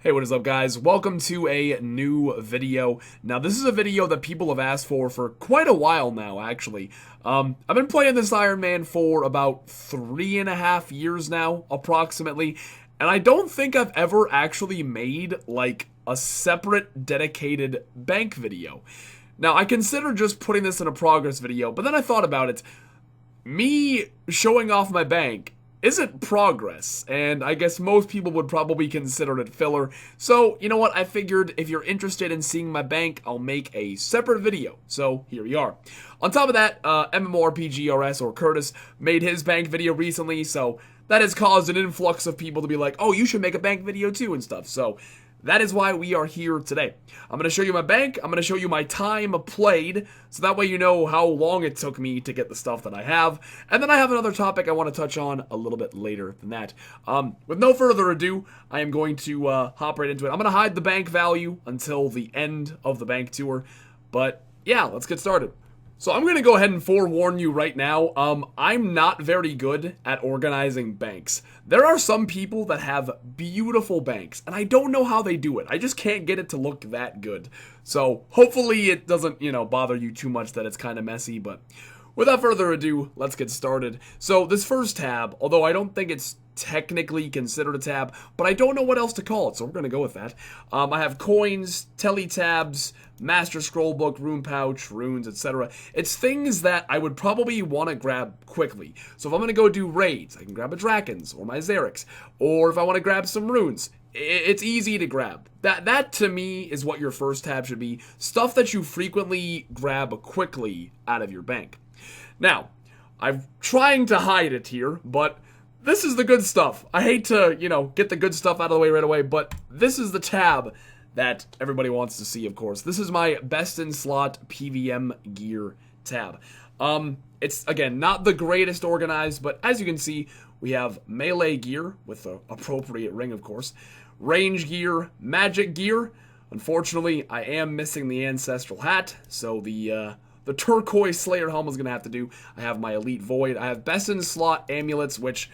Hey, what is up, guys? Welcome to a new video. Now, this is a video that people have asked for quite a while now, actually. I've been playing this Iron Man for about 3.5 years now, approximately, and I don't think I've ever actually made, like, a separate, dedicated bank video. Now, I considered just putting this in a progress video, but then I thought about it. Me showing off my bank isn't progress, and I guess most people would probably consider it filler. So, you know what, I figured if you're interested in seeing my bank, I'll make a separate video. So, here we are. On top of that, MmorpgRs, or Curtis, made his bank video recently, so that has caused an influx of people to be like, oh, you should make a bank video too and stuff. So, that is why we are here today. I'm going to show you my bank, I'm going to show you my time played, so that way you know how long it took me to get the stuff that I have, and then I have another topic I want to touch on a little bit later than that. With no further ado, I am going to hop right into it. I'm going to hide the bank value until the end of the bank tour, but yeah, let's get started. So I'm going to go ahead and forewarn you right now, I'm not very good at organizing banks. There are some people that have beautiful banks, and I don't know how they do it. I just can't get it to look that good. So hopefully it doesn't, bother you too much that it's kind of messy, but without further ado, let's get started. So this first tab, although I don't think it's technically considered a tab, but I don't know what else to call it, so we're going to go with that. I have coins, teletabs, master scroll book, rune pouch, runes, etc. It's things that I would probably want to grab quickly. So if I'm going to go do raids, I can grab a Drakens or my Xerix, or if I want to grab some runes, it's easy to grab. That to me is what your first tab should be. Stuff that you frequently grab quickly out of your bank. Now, I'm trying to hide it here, but this is the good stuff. I hate to, get the good stuff out of the way right away, but this is the tab that everybody wants to see, of course. This is my best in slot PVM gear tab. It's, again, not the greatest organized, but as you can see, we have melee gear with the appropriate ring, of course, range gear, magic gear. Unfortunately, I am missing the ancestral hat, so the turquoise Slayer helmet is going to have to do. I have my Elite Void. I have best in slot amulets, which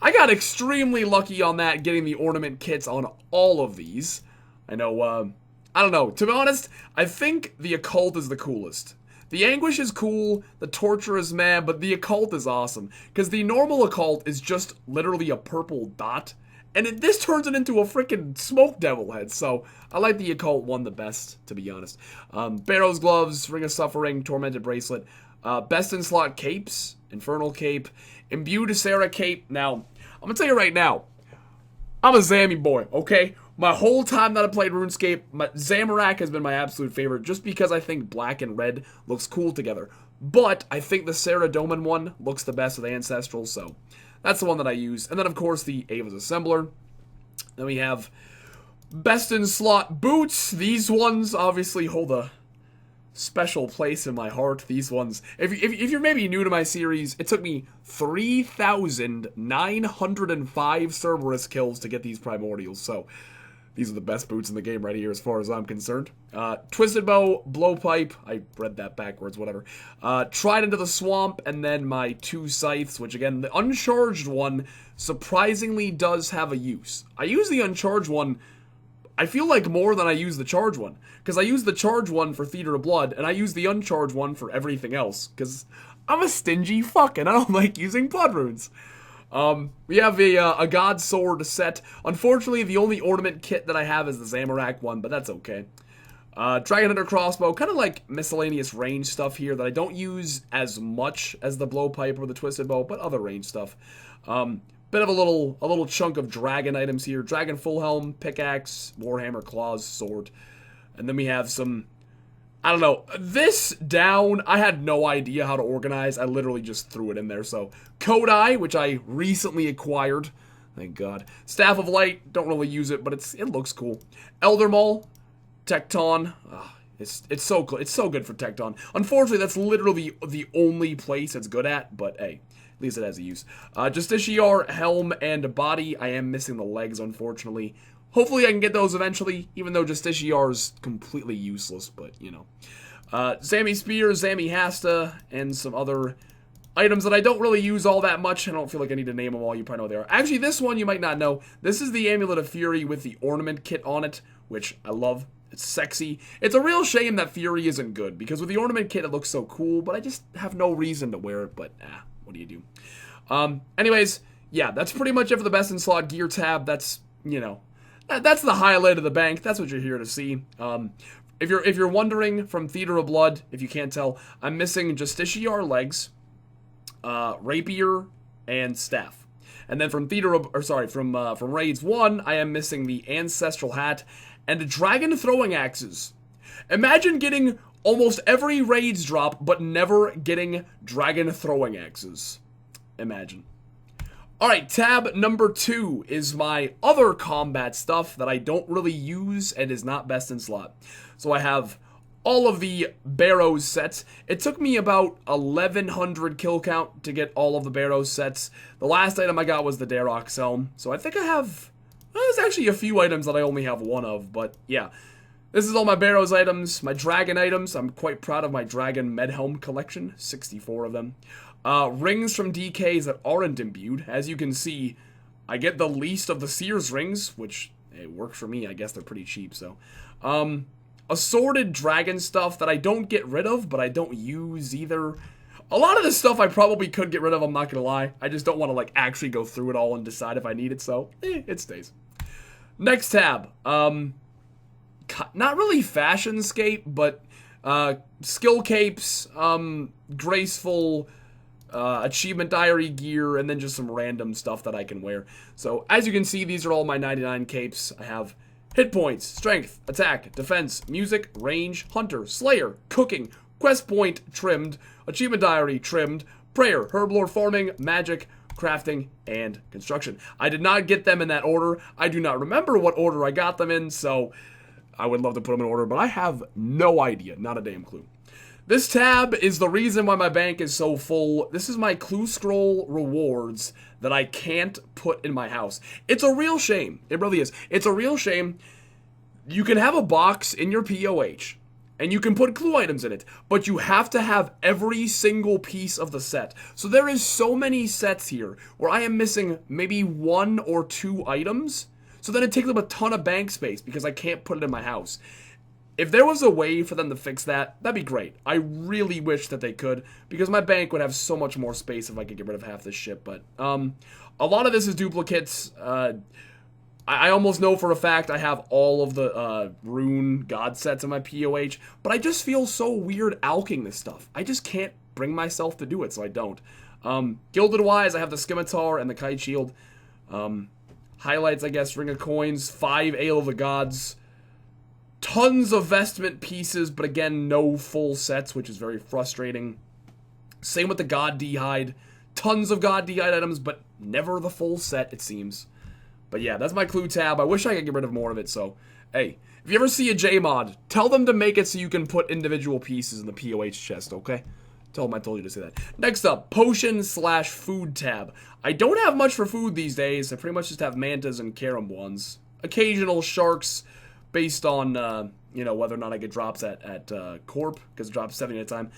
I got extremely lucky on that, getting the ornament kits on all of these. I know, I don't know. To be honest, I think the occult is the coolest. The anguish is cool, the torture is meh, but the occult is awesome. Because the normal occult is just literally a purple dot, and this turns it into a freaking smoke devil head, so I like the occult one the best, to be honest. Barrow's gloves, Ring of Suffering, Tormented bracelet, best in slot capes, Infernal cape, Imbued Sarah cape. Now, I'm gonna tell you right now, I'm a Zammy boy, okay? My whole time that I played RuneScape, Zamorak has been my absolute favorite, just because I think black and red looks cool together. But I think the Sarah Doman one looks the best with Ancestral, so that's the one that I use. And then, of course, the Ava's Assembler. Then we have best in slot boots. These ones obviously hold a special place in my heart. These ones, if you're maybe new to my series, it took me 3,905 Cerberus kills to get these primordials, so these are the best boots in the game right here as far as I'm concerned. Twisted Bow, Blowpipe, I read that backwards, whatever. Tried into the Swamp, and then my 2 scythes, which again, the uncharged one surprisingly does have a use. I use the uncharged one, I feel like, more than I use the charge one. Because I use the charge one for Theater of Blood, and I use the uncharged one for everything else. Because I'm a stingy fuck, and I don't like using blood runes. We have a God Sword set. Unfortunately, the only ornament kit that I have is the Zamorak one, but that's okay. Dragon Hunter crossbow, kind of like miscellaneous range stuff here that I don't use as much as the Blowpipe or the Twisted Bow, but other range stuff. Bit of a little chunk of dragon items here. Dragon Full Helm, Pickaxe, Warhammer Claws, Sword. And then we have some, I don't know, this down, I had no idea how to organize. I literally just threw it in there. So, Kodai, which I recently acquired. Thank God. Staff of Light, don't really use it, but it looks cool. Elder Maul, Tecton. It's so cool. It's so good for Tecton. Unfortunately, that's literally the only place it's good at, but hey, at least it has a use. Justiciar, Helm, and Body. I am missing the legs, unfortunately. Hopefully I can get those eventually, even though Justiciar is completely useless, but, Zammy Spear, Zammy Hasta, and some other items that I don't really use all that much. I don't feel like I need to name them all. You probably know what they are. Actually, this one you might not know. This is the Amulet of Fury with the ornament kit on it, which I love. It's sexy. It's a real shame that Fury isn't good, because with the ornament kit it looks so cool, but I just have no reason to wear it, but what do you do? Anyways, yeah, that's pretty much it for the best in slot gear tab. That's, you know, that's the highlight of the bank. That's what you're here to see. If you're wondering, from Theater of Blood, if you can't tell, I'm missing Justiciar legs, rapier, and staff. And then from from Raids 1, I am missing the Ancestral Hat and dragon throwing axes. Imagine getting almost every Raids drop, but never getting dragon throwing axes. Imagine. Alright, tab number 2 is my other combat stuff that I don't really use and is not best in slot. So I have all of the Barrows sets. It took me about 1100 kill count to get all of the Barrows sets. The last item I got was the Darrock's Helm. So I think I have... Well, there's actually a few items that I only have one of, but yeah. This is all my Barrows items, my Dragon items. I'm quite proud of my Dragon Medhelm collection, 64 of them. Rings from DKs that aren't imbued. As you can see, I get the least of the Sears rings, which it works for me. I guess they're pretty cheap, so. Assorted dragon stuff that I don't get rid of, but I don't use either. A lot of this stuff I probably could get rid of, I'm not gonna lie. I just don't want to, like, actually go through it all and decide if I need it, so it stays. Next tab. Not really fashionscape, but skill capes, graceful, achievement diary gear, and then just some random stuff that I can wear. So, as you can see, these are all my 99 capes. I have hit points, strength, attack, defense, music, range, hunter, slayer, cooking, quest point trimmed, achievement diary trimmed, prayer, herblore farming, magic, crafting, and construction. I did not get them in that order. I do not remember what order I got them in, so I would love to put them in order, but I have no idea, not a damn clue. This tab is the reason why my bank is so full. This is my Clue Scroll rewards that I can't put in my house. It's a real shame. It really is. It's a real shame. You can have a box in your POH, and you can put clue items in it, but you have to have every single piece of the set. So there is so many sets here where I am missing maybe 1 or 2 items, so then it takes up a ton of bank space because I can't put it in my house. If there was a way for them to fix that, that'd be great. I really wish that they could, because my bank would have so much more space if I could get rid of half this shit. But a lot of this is duplicates. I almost know for a fact I have all of the rune god sets in my POH, but I just feel so weird alking this stuff. I just can't bring myself to do it, so I don't. Gilded-wise, I have the Scimitar and the Kite Shield. Highlights, I guess, Ring of Coins, 5 Ale of the Gods. Tons of vestment pieces, but again, no full sets, which is very frustrating. Same with the God D-Hide. Tons of God D-Hide items, but never the full set, it seems. But yeah, that's my clue tab. I wish I could get rid of more of it, so hey, if you ever see a J-Mod, tell them to make it so you can put individual pieces in the POH chest, okay? Tell them I told you to say that. Next up, potion/food tab. I don't have much for food these days. I pretty much just have mantas and carom ones. Occasional sharks, based on, you know, whether or not I get drops at Corp, because it drops 70 at a time.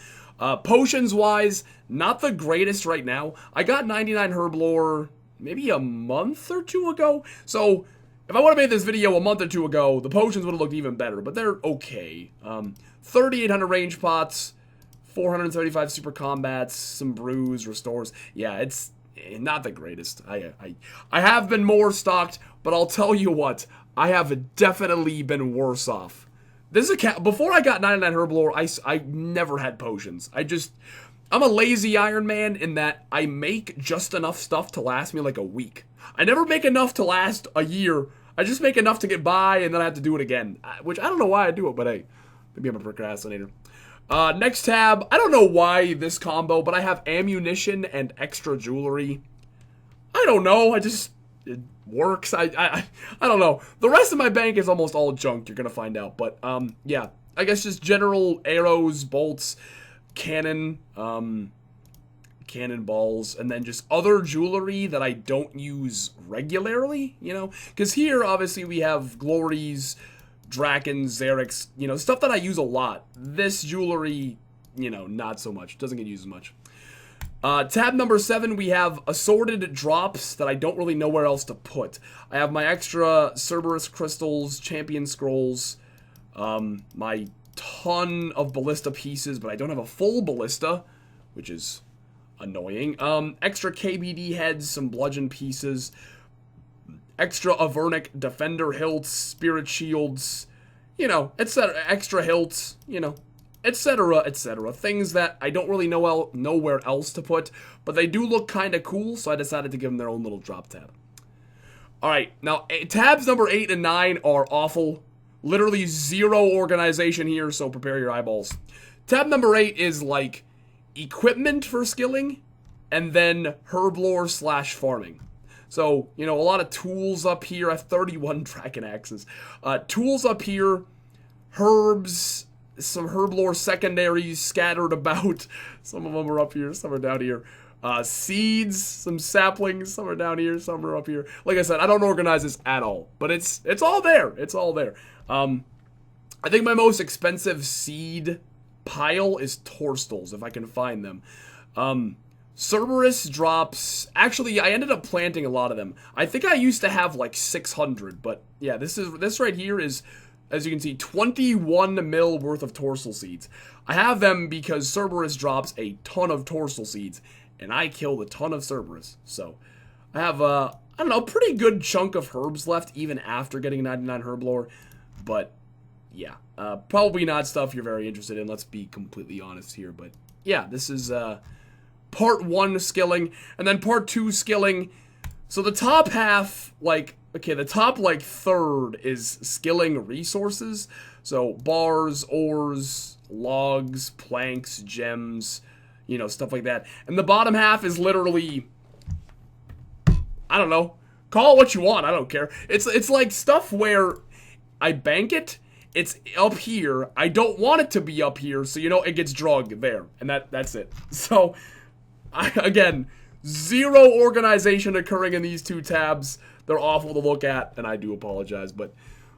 Potions-wise, not the greatest right now. I got 99 Herblore maybe a month or 2 ago. So, if I would have made this video a month or 2 ago, the potions would have looked even better, but they're okay. 3,800 range pots, 435 super combats, some brews, restores. Yeah, it's not the greatest. I have been more stocked, but I'll tell you what, I have definitely been worse off. This is before I got 99 Herblore, I never had potions. I'm a lazy Iron Man in that I make just enough stuff to last me like a week. I never make enough to last a year. I just make enough to get by, and then I have to do it again. Which, I don't know why I do it, but hey, maybe I'm a procrastinator. Next tab, I don't know why this combo, but I have ammunition and extra jewelry. I don't know, it works. I don't know. The rest of my bank is almost all junk, you're gonna find out. But, yeah, I guess just general arrows, bolts, cannon balls, and then just other jewelry that I don't use regularly, you know? Because here, obviously, we have glories, Drakens, Xerix, you know, stuff that I use a lot. This jewelry, you know, not so much. Doesn't get used as much. Tab number 7, we have assorted drops that I don't really know where else to put. I have my extra Cerberus crystals, champion scrolls, my ton of ballista pieces, but I don't have a full ballista, which is annoying. Extra KBD heads, some bludgeon pieces, extra Avernic defender hilts, spirit shields, you know, etc. Extra hilts, you know, etc., etc. Things that I don't really know where else to put, but they do look kind of cool, so I decided to give them their own little drop tab. Alright, now, tabs number 8 and 9 are awful. Literally zero organization here, so prepare your eyeballs. Tab number 8 is, like, equipment for skilling, and then herblore / farming. So, you know, a lot of tools up here. I have 31 dragon axes. Tools up here, herbs, some herblore secondaries scattered about. Some of them are up here, some are down here. Seeds, some saplings, some are down here, some are up here. Like I said, I don't organize this at all, but it's all there. It's all there. I think my most expensive seed pile is Torstals, if I can find them. Cerberus drops. Actually, I ended up planting a lot of them. I think I used to have like 600, but yeah, this right here is, as you can see, 21 mil worth of Torstal seeds. I have them because Cerberus drops a ton of Torstal seeds, and I killed a ton of Cerberus. So I have I don't know, a pretty good chunk of herbs left even after getting 99 herblore. But yeah, probably not stuff you're very interested in. Let's be completely honest here. But yeah, this is part 1 skilling, and then part 2 skilling. So the top half, like, okay, the top, like, third is skilling resources. So bars, ores, logs, planks, gems, you know, stuff like that. And the bottom half is literally, I don't know, call it what you want, I don't care. It's like stuff where I bank it, it's up here, I don't want it to be up here, so, you know, it gets drugged there, and that's it. So, again, zero organization occurring in these two tabs. They're awful to look at, and I do apologize, but,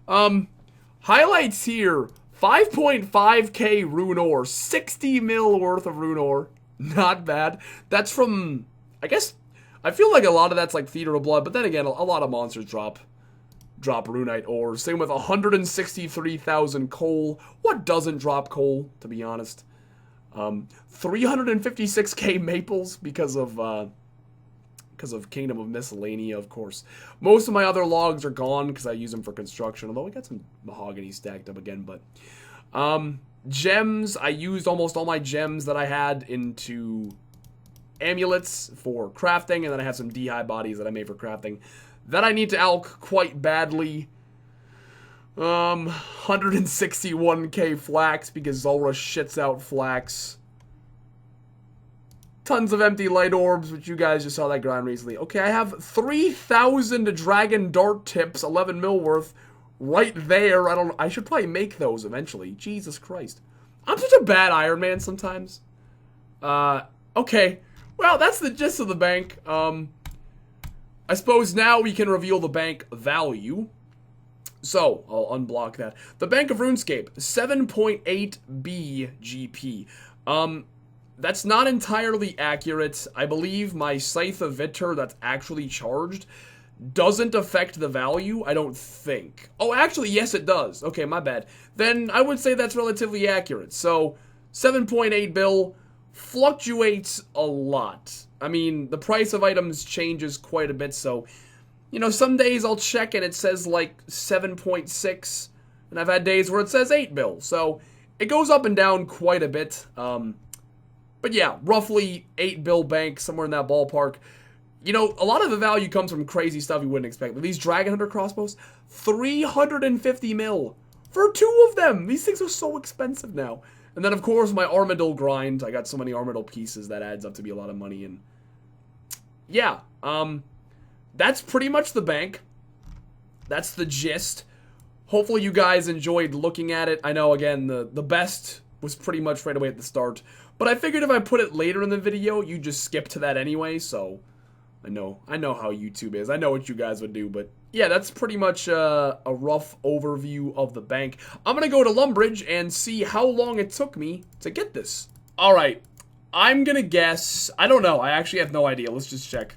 highlights here, 5.5k rune ore, 60 mil worth of rune ore, not bad. That's from, I guess, I feel like a lot of that's like Theater of Blood, but then again, a lot of monsters drop runite ore. Same with 163,000 coal. What doesn't drop coal, to be honest? 356k maples because of Kingdom of Miscellanea, of course. Most of my other logs are gone because I use them for construction, although I got some mahogany stacked up again, but gems, I used almost all my gems that I had into amulets for crafting, and then I have some D-high bodies that I made for crafting that I need to alch quite badly. 161k flax because Zulrah shits out flax. Tons of empty light orbs, which you guys just saw that grind recently. Okay, I have 3,000 dragon dart tips, 11 mil worth, right there. I should probably make those eventually. Jesus Christ. I'm such a bad Iron Man sometimes. Okay. Well, that's the gist of the bank. I suppose now we can reveal the bank value. So, I'll unblock that. The Bank of RuneScape, 7.8 BGP. That's not entirely accurate. I believe my Scythe of Vitter that's actually charged doesn't affect the value, I don't think. Oh, actually, yes it does. Okay, my bad. Then I would say that's relatively accurate. So, 7.8 bill fluctuates a lot. I mean, the price of items changes quite a bit, so, you know, some days I'll check and it says like 7.6, and I've had days where it says 8 bill, so it goes up and down quite a bit. But yeah, roughly 8 bill bank, somewhere in that ballpark. You know, a lot of the value comes from crazy stuff you wouldn't expect. Like these Dragon Hunter crossbows, 350 mil for 2 of them. These things are so expensive now. And then, of course, my Armadil grind. I got so many Armadil pieces that adds up to be a lot of money. And yeah, that's pretty much the bank. That's the gist. Hopefully you guys enjoyed looking at it. I know, again, the best was pretty much right away at the start. But I figured if I put it later in the video, you just skip to that anyway. So I know how YouTube is. I know what you guys would do. But yeah, that's pretty much a rough overview of the bank. I'm going to go to Lumbridge and see how long it took me to get this. Alright, I'm gonna guess, I don't know, I actually have no idea, let's just check.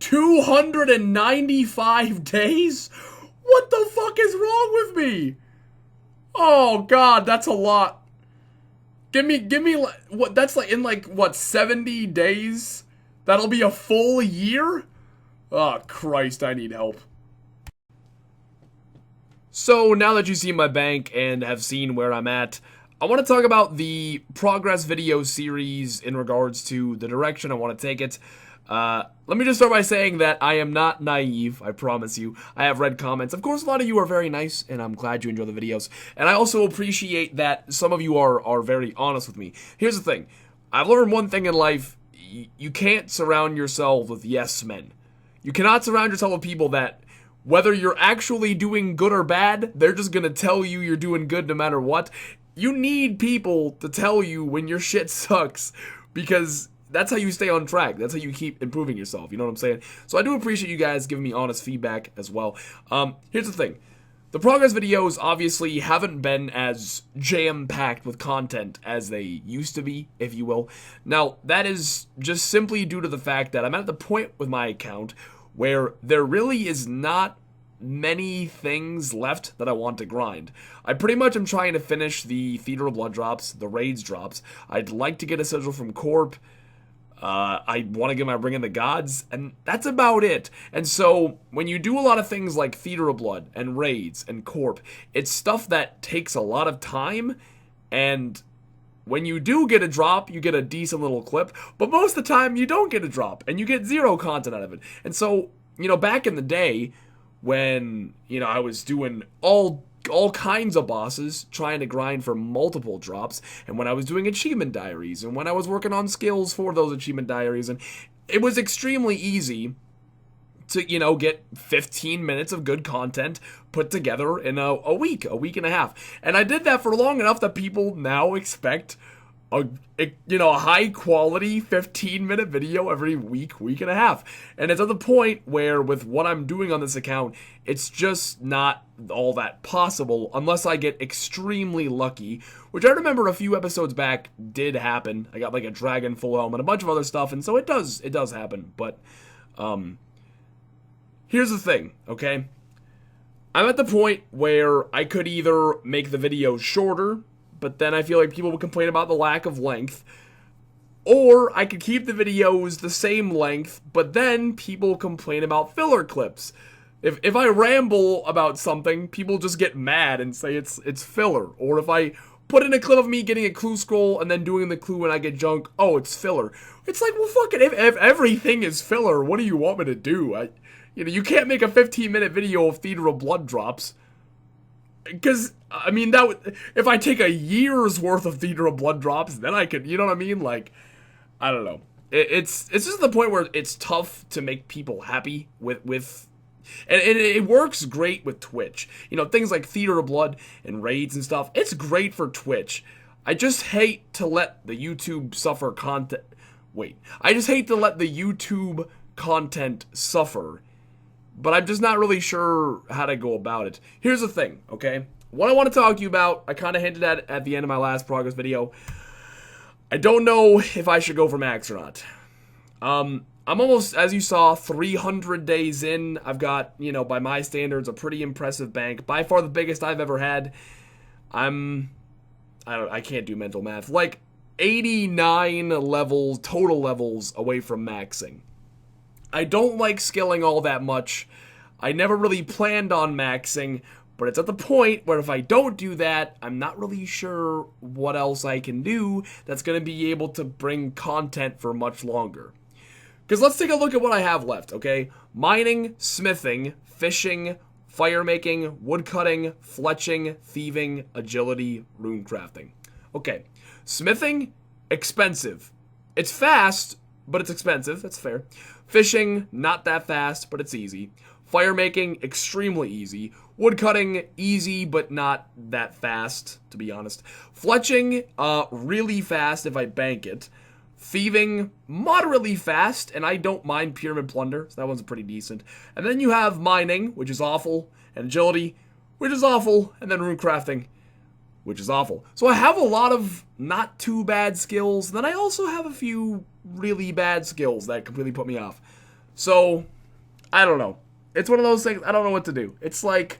295 days? What the fuck is wrong with me? Oh god, that's a lot. Give me, what, that's like, in like, what, 70 days? That'll be a full year? Oh, Christ, I need help. So, now that you've seen my bank and have seen where I'm at, I want to talk about the progress video series in regards to the direction I want to take it. Let me just start by saying that I am not naive, I promise you. I have read comments. Of course, a lot of you are very nice, and I'm glad you enjoy the videos. And I also appreciate that some of you are very honest with me. Here's the thing. I've learned one thing in life. You can't surround yourself with yes men. You cannot surround yourself with people that, whether you're actually doing good or bad, they're just gonna tell you you're doing good no matter what. You need people to tell you when your shit sucks, because that's how you stay on track. That's how you keep improving yourself. You know what I'm saying? So I do appreciate you guys giving me honest feedback as well. Here's the thing. The progress videos obviously haven't been as jam-packed with content as they used to be, if you will. Now, that is just simply due to the fact that I'm at the point with my account where there really is not many things left that I want to grind. I pretty much am trying to finish the Theater of Blood drops, the Raids drops. I'd like to get a sigil from Corp. I want to get my Ring of the Gods, and that's about it. And so, when you do a lot of things like Theater of Blood, and Raids, and Corp, it's stuff that takes a lot of time, and when you do get a drop, you get a decent little clip, but most of the time, you don't get a drop, and you get zero content out of it. And so, you know, back in the day, when, you know, I was doing all kinds of bosses, trying to grind for multiple drops, and when I was doing achievement diaries, and when I was working on skills for those achievement diaries, and it was extremely easy to, you know, get 15 minutes of good content put together in a week and a half. And I did that for long enough that people now expect a high quality 15-minute video every week and a half. And it's at the point where with what I'm doing on this account, it's just not all that possible unless I get extremely lucky, which I remember a few episodes back did happen. I got like a dragon full helm and a bunch of other stuff, and so it does happen. But here's the thing, okay? I'm at the point where I could either make the videos shorter, but then I feel like people would complain about the lack of length, or I could keep the videos the same length, but then people complain about filler clips. If I ramble about something, people just get mad and say it's filler. Or if I put in a clip of me getting a clue scroll and then doing the clue and I get junk, oh, it's filler. It's like, well, fuck it, if everything is filler, what do you want me to do? You can't make a 15-minute video of Theater of Blood drops. Because, I mean, that would, if I take a year's worth of Theater of Blood drops, then I could, you know what I mean? Like, I don't know. It's just the point where it's tough to make people happy with and it works great with Twitch. You know, things like Theater of Blood and Raids and stuff, it's great for Twitch. I just hate to let the YouTube suffer content. Wait. I just hate to let the YouTube content suffer. But I'm just not really sure how to go about it. Here's the thing, okay? What I want to talk to you about, I kind of hinted at the end of my last progress video. I don't know if I should go for max or not. I'm almost, as you saw, 300 days in. I've got, you know, by my standards, a pretty impressive bank. By far the biggest I've ever had. I can't do mental math. Like, 89 levels, total levels away from maxing. I don't like skilling all that much. I never really planned on maxing, but it's at the point where if I don't do that, I'm not really sure what else I can do that's going to be able to bring content for much longer. Because let's take a look at what I have left, okay? Mining, smithing, fishing, fire making, wood cutting, fletching, thieving, agility, rune crafting. Okay, smithing, expensive. It's fast, but it's expensive, that's fair. Fishing, not that fast, but it's easy. Fire making, extremely easy. Wood cutting, easy, but not that fast, to be honest. Fletching, really fast if I bank it. Thieving, moderately fast, and I don't mind pyramid plunder, so that one's pretty decent. And then you have mining, which is awful, and agility, which is awful, and then rune crafting, which is awful. So I have a lot of not too bad skills. Then I also have a few really bad skills that completely put me off. So, I don't know. It's one of those things, I don't know what to do. It's like,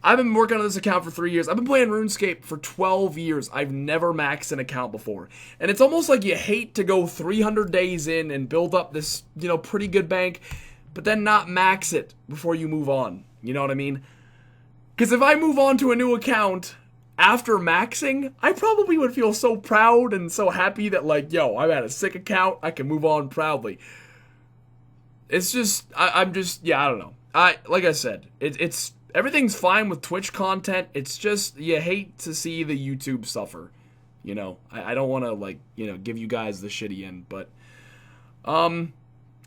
I've been working on this account for 3 years. I've been playing RuneScape for 12 years. I've never maxed an account before. And it's almost like you hate to go 300 days in and build up this, pretty good bank, but then not max it before you move on. You know what I mean? Because if I move on to a new account after maxing, I probably would feel so proud and so happy that, like, yo, I've had a sick account. I can move on proudly. It's just, I'm just, yeah, I don't know. Like I said, it's everything's fine with Twitch content. It's just, you hate to see the YouTube suffer. I don't want to, like, give you guys the shitty end, but,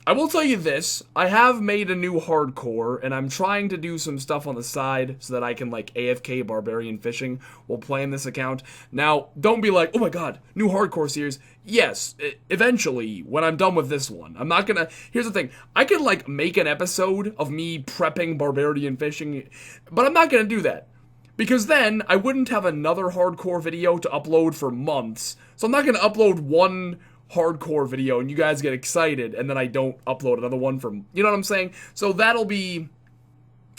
I will tell you this, I have made a new hardcore, and I'm trying to do some stuff on the side so that I can, like, AFK barbarian fishing while playing this account. Now, don't be like, oh my god, new hardcore series. Yes, eventually, when I'm done with this one. I'm not gonna, here's the thing, I could, like, make an episode of me prepping barbarian fishing, but I'm not gonna do that. Because then, I wouldn't have another hardcore video to upload for months, so I'm not gonna upload one hardcore video and you guys get excited and then I don't upload another one from, you know what I'm saying? So that'll be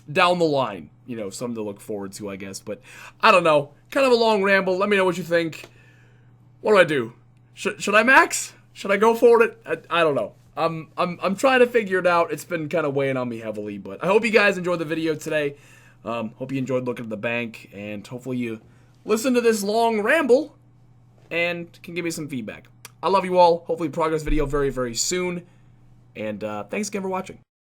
down the line, something to look forward to, I guess. But I don't know, kind of a long ramble. Let me know what you think. What do I do? Should I max? Should I go for it? I don't know. I'm trying to figure it out. It's been kind of weighing on me heavily, but I hope you guys enjoyed the video today. Hope you enjoyed looking at the bank, and hopefully you listen to this long ramble and can give me some feedback. I love you all. Hopefully progress video very, very soon. And thanks again for watching.